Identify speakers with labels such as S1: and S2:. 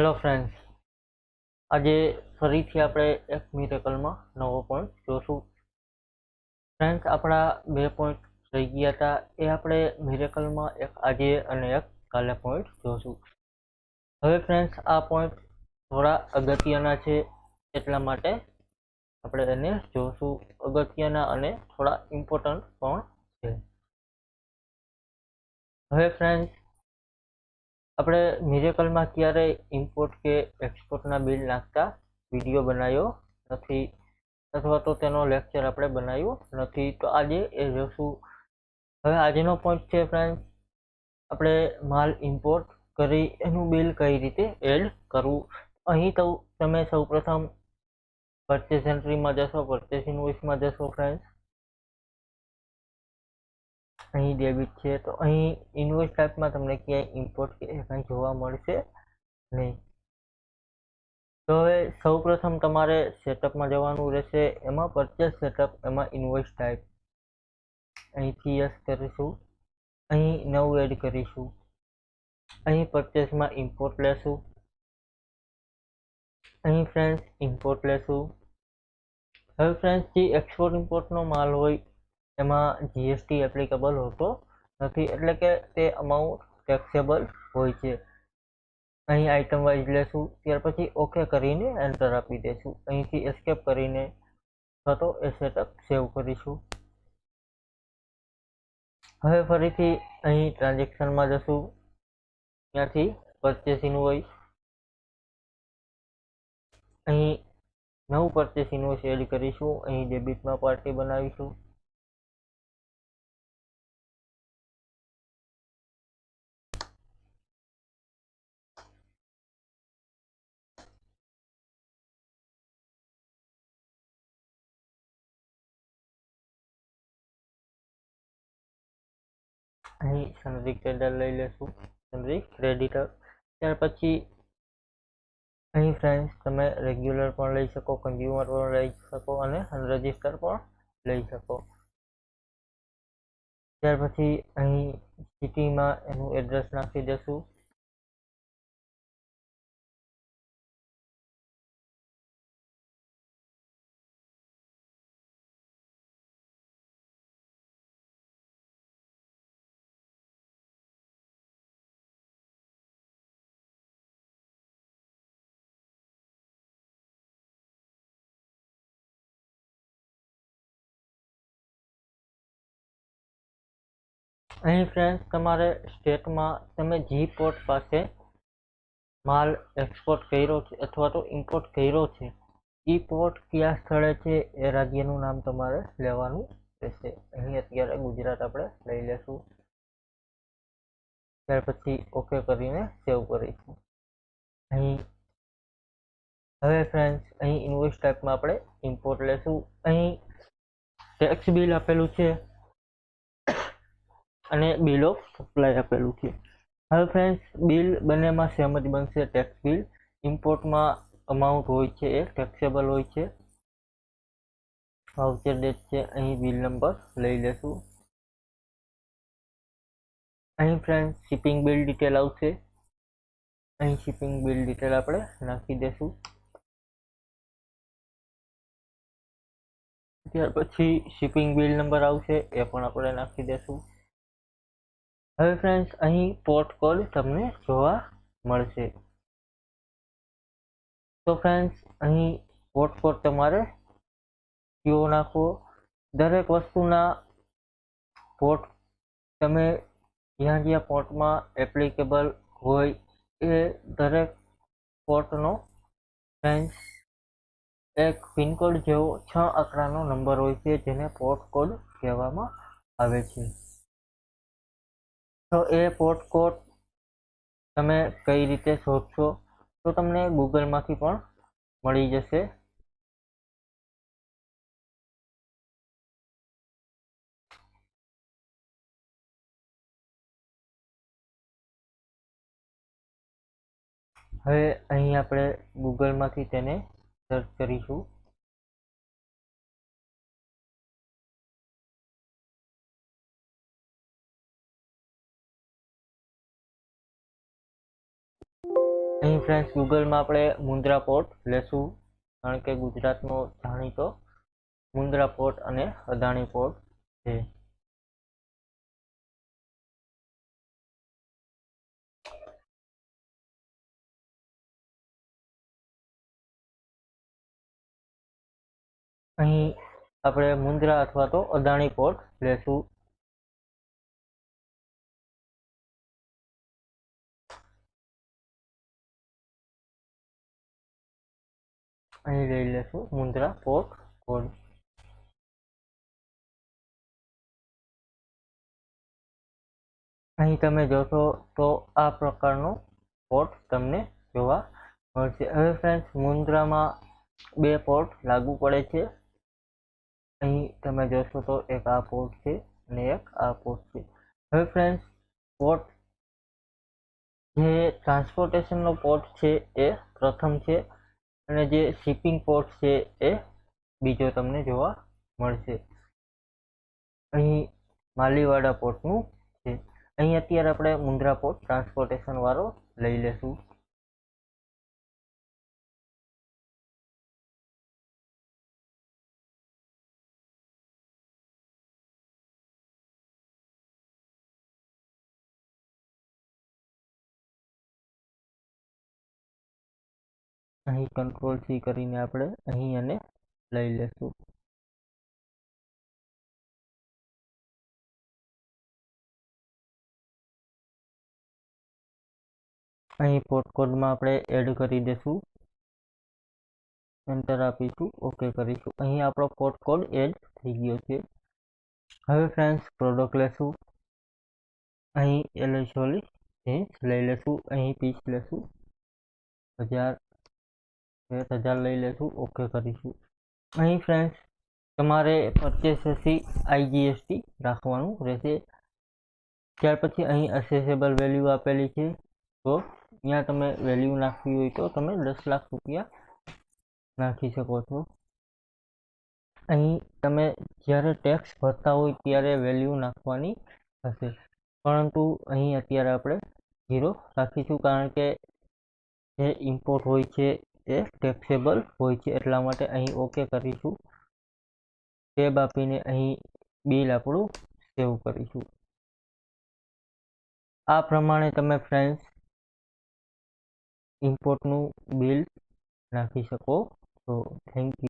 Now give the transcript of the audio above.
S1: Hello friends, આજે ફરીથી આપણે એક મિરેકલમાં નવો પોઈન્ટ જોશું. ફ્રેન્ડ્સ, આપણા 2 પોઈન્ટ થઈ ગયા હતા. એ આપણે મિરેકલમાં એક આજે અને એક કાલે પોઈન્ટ જોશું. હવે ફ્રેન્ડ્સ, આ પોઈન્ટ થોડા અગત્યના છે, એટલા માટે આપણે એને જોશું. અગત્યના અને થોડા ઇમ્પોર્ટન્ટ પણ છે. હવે ફ્રેન્ડ્સ, આપણે મિરેકલમાં ક્યારેય ઇમ્પોર્ટ કે એક્સપોર્ટના બિલ નાખતા વિડીયો બનાવ્યો નથી, અથવા તો તેનો લેક્ચર આપણે બનાવ્યો નથી. તો આજે એ જોશું. હવે આજનો પોઈન્ટ છે ફ્રેન્ડ્સ, આપણે માલ ઇમ્પોર્ટ કરી એનું બિલ કઈ રીતે એડ કરવું. અહીં તો તમે સૌપ્રથમ પરચેસ એન્ટ્રીમાં જશો, પરચેસ ઇન્વોઇસમાં જશો ફ્રેન્ડ્સ. અહીં ડેબિટ છે, તો અહીં ઇન્વોઇસ ટાઈપમાં તમને ક્યાંય ઇમ્પોર્ટ કે કંઈ જોવા મળશે નહીં. તો હવે સૌપ્રથમ તમારે સેટઅપમાં જવાનું રહેશે. એમાં પરચેસ સેટઅપ, એમાં ઇન્વોઇસ ટાઈપ. અહીંથી યસ કરીશું. અહીં નવું એડ કરીશું. અહીં પરચેસમાં ઇમ્પોર્ટ લેશું. અહીં ફ્રેન્ડ્સ ઇમ્પોર્ટ લેશું. હવે ફ્રેન્ડ્સ, જે એક્સપોર્ટ ઇમ્પોર્ટનો માલ હોય એમાં જીએસટી એપ્લિકેબલ હોતો નથી, એટલે કે તે અમાઉન્ટ ટેક્સેબલ હોય છે. અહીં આઇટમ વાઇઝ લેશું, ત્યાર પછી ઓકે કરીને એન્ટર આપી દઈશું. અહીંથી એસ્કેપ કરીને અથવા તો એ સેટઅપ સેવ કરીશું. હવે ફરીથી અહીં ટ્રાન્ઝેક્શનમાં જશું, ત્યાંથી પરચેસ ઇન્વોઇસ. અહીં નવું પરચેસ ઇન્વોઇસ એડ કરીશું. અહીં ડેબિટમાં પાર્ટી બનાવીશું. અહીં સનરી ક્રેડિટર લઈ લેશું, સનરી ક્રેડિટર. ત્યાર પછી અહીં ફ્રેન્ડ્સ તમે રેગ્યુલર પણ લઈ શકો, કન્ઝ્યુમર પણ લઈ શકો અને અનરજિસ્ટર પણ લઈ શકો. ત્યાર પછી અહીં સિટીમાં એનું એડ્રેસ નાખી દેશું. અહીં ફ્રેન્ડ્સ, તમારે સ્ટેટમાં તમે જે પોર્ટ પાસે માલ એક્સપોર્ટ કર્યો છે અથવા તો ઇમ્પોર્ટ કર્યો છે, એ પોર્ટ કયા સ્થળે છે એ રાજ્યનું નામ તમારે લેવાનું રહેશે. અહીં અત્યારે ગુજરાત આપણે લઈ લેશું. ત્યાર પછી ઓકે કરીને સેવ કરીશું. અહીં હવે ફ્રેન્ડ્સ, અહીં ઇન્વોઇસ ટાઈપમાં આપણે ઇમ્પોર્ટ લેશું. અહીં ટેક્સ બિલ આપેલું છે અને બિલ ઓફ સપ્લાય આપેલું છે. હવે ફ્રેન્ડ્સ, બિલ બંનેમાં સેમ જ બનશે. ટેક્સ બિલ ઇમ્પોર્ટમાં અમાઉન્ટ હોય છે એ ટેક્સેબલ હોય છે. વાઉચર ડેટ છે, અહીં બિલ નંબર લઈ લેશું. અહીં ફ્રેન્ડ્સ શિપિંગ બિલ ડિટેલ આવશે. અહીં શિપિંગ બિલ ડિટેલ આપણે નાખી દેશું. ત્યાર પછી શિપિંગ બિલ નંબર આવશે, એ પણ આપણે નાખી દેશું. હવે ફ્રેન્ડ્સ, અહીં પોર્ટ કોડ તમને જોવા મળશે. તો ફ્રેન્ડ્સ, અહીં પોર્ટ કોડ તમારે કયો નાખવો. દરેક વસ્તુના પોર્ટ તમે જ્યાં જ્યાં પોર્ટમાં એપ્લિકેબલ હોય એ દરેક પોર્ટનો ફ્રેન્ડ્સ એક પિનકોડ જેવો 6 આંકડાનો નંબર હોય છે, જેને પોર્ટ કોડ કહેવામાં આવે છે. તો એ પોર્ટ કોડ તમે કઈ રીતે શોધશો, તો તમને ગૂગલમાંથી પણ મળી જશે. હવે અહીં આપણે ગૂગલમાંથી તેને સર્ચ કરીશું. અહીં અહીં ફ્રેન્ડ્સ ગૂગલમાં આપણે મુન્દ્રા પોર્ટ લેશું, કારણ કે ગુજરાતનો જાણીતો મુન્દ્રા પોર્ટ અને અદાણી પોર્ટ છે. અહીં આપણે મુન્દ્રા અથવા તો અદાણી પોર્ટ લેશું. અહીં લઈ લેશું મુન્દ્રા પોર્ટ કોડ. અહીં તમે જોશો તો આ પ્રકારનો પોર્ટ તમને જોવા મળશે. હવે ફ્રેન્ડ્સ મુન્દ્રામાં 2 પોર્ટ લાગુ પડે છે. અહીં તમે જોશો તો એક આ પોર્ટ છે અને એક આ પોર્ટ છે. હવે ફ્રેન્ડ્સ પોર્ટ જે ટ્રાન્સપોર્ટેશનનો પોર્ટ છે એ પ્રથમ છે અને જે શિપિંગ પોર્ટ છે એ બીજો તમને જોવા મળશે. અહીં માલીવાડા પોર્ટનું છે. અહીં અત્યારે આપણે મુન્દ્રા પોર્ટ ટ્રાન્સપોર્ટેશન વાળો લઈ લેશું. અહીં કંટ્રોલ સી કરીને આપણે અહીં અને લઈ લેશું. અહીં પોર્ટ કોડમાં આપણે એડ કરી દેશું, એન્ટર આપીશું, ઓકે કરીશું. અહીં આપણો પોર્ટ કોડ એડ થઈ ગયો છે. હવે ફ્રેન્ડ્સ પ્રોડક્ટ લેશું. અહીં એલિસોલી જીન્સ લઈ લેશું. અહીં પીસ લેશું 1000 લઈ લેશું, ઓકે કરીશું. અહીં ફ્રેન્ડ્સ તમારે પરચેસથી IGST રાખવાનું રહેશે. ત્યાર પછી અહીં અસેસેબલ વેલ્યુ આપેલી છે, તો ત્યાં તમે વેલ્યુ નાખવી હોય તો તમે 10 લાખ રૂપિયા નાખી શકો છો. અહીં તમે જ્યારે ટેક્સ ભરતા હોય ત્યારે વેલ્યુ નાખવાની હશે, પરંતુ અહીં અત્યારે આપણે 0 રાખીશું, કારણ કે જે ઇમ્પોર્ટ હોય છે એ ટેક્સેબલ હોય છે, એટલા માટે અહીં ઓકે કરીશું. ટેબ આપીને અહીં બિલ આપણું સેવ કરીશું. આ પ્રમાણે તમે ફ્રેન્ડ્સ ઇમ્પોર્ટનું બિલ નાખી શકો છો. Thank you.